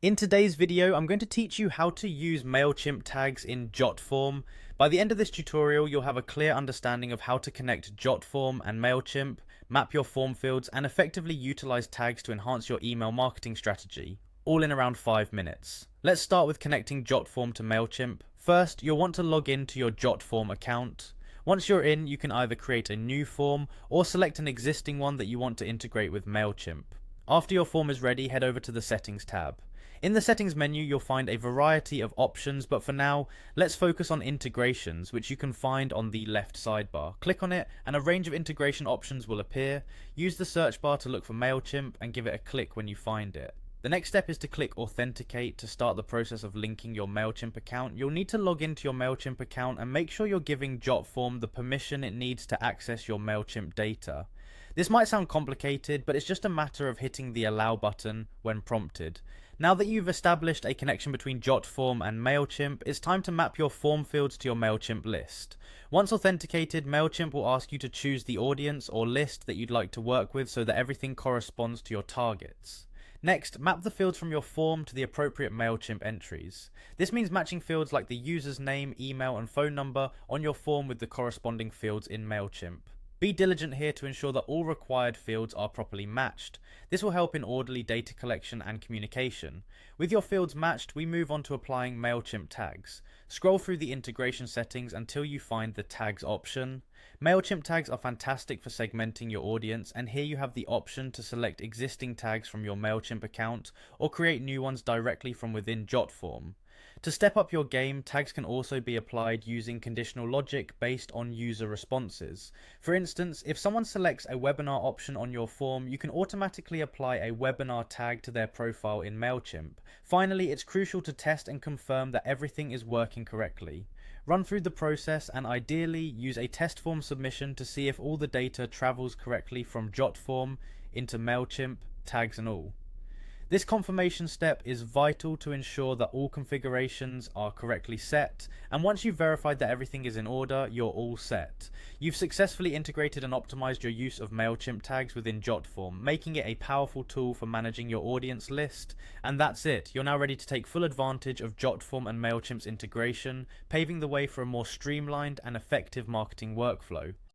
In today's video, I'm going to teach you how to use Mailchimp tags in Jotform. By the end of this tutorial, you'll have a clear understanding of how to connect Jotform and Mailchimp, map your form fields, and effectively utilize tags to enhance your email marketing strategy, all in around 5 minutes. Let's start with connecting Jotform to Mailchimp. First, you'll want to log in to your Jotform account. Once you're in, you can either create a new form or select an existing one that you want to integrate with Mailchimp. After your form is ready, head over to the Settings tab. In the Settings menu, you'll find a variety of options, but for now, let's focus on integrations, which you can find on the left sidebar. Click on it, and a range of integration options will appear. Use the search bar to look for Mailchimp and give it a click when you find it. The next step is to click Authenticate to start the process of linking your Mailchimp account. You'll need to log into your Mailchimp account and make sure you're giving Jotform the permission it needs to access your Mailchimp data. This might sound complicated, but it's just a matter of hitting the allow button when prompted. Now that you've established a connection between Jotform and Mailchimp, it's time to map your form fields to your Mailchimp list. Once authenticated, Mailchimp will ask you to choose the audience or list that you'd like to work with so that everything corresponds to your targets. Next, map the fields from your form to the appropriate Mailchimp entries. This means matching fields like the user's name, email, and phone number on your form with the corresponding fields in Mailchimp. Be diligent here to ensure that all required fields are properly matched. This will help in orderly data collection and communication. With your fields matched, we move on to applying Mailchimp tags. Scroll through the integration settings until you find the tags option. Mailchimp tags are fantastic for segmenting your audience, and here you have the option to select existing tags from your Mailchimp account or create new ones directly from within Jotform. To step up your game, tags can also be applied using conditional logic based on user responses. For instance, if someone selects a webinar option on your form, you can automatically apply a webinar tag to their profile in Mailchimp. Finally, it's crucial to test and confirm that everything is working correctly. Run through the process and ideally use a test form submission to see if all the data travels correctly from Jotform into Mailchimp, tags and all. This confirmation step is vital to ensure that all configurations are correctly set, and once you've verified that everything is in order, you're all set. You've successfully integrated and optimized your use of Mailchimp tags within Jotform, making it a powerful tool for managing your audience list. And that's it, you're now ready to take full advantage of Jotform and Mailchimp's integration, paving the way for a more streamlined and effective marketing workflow.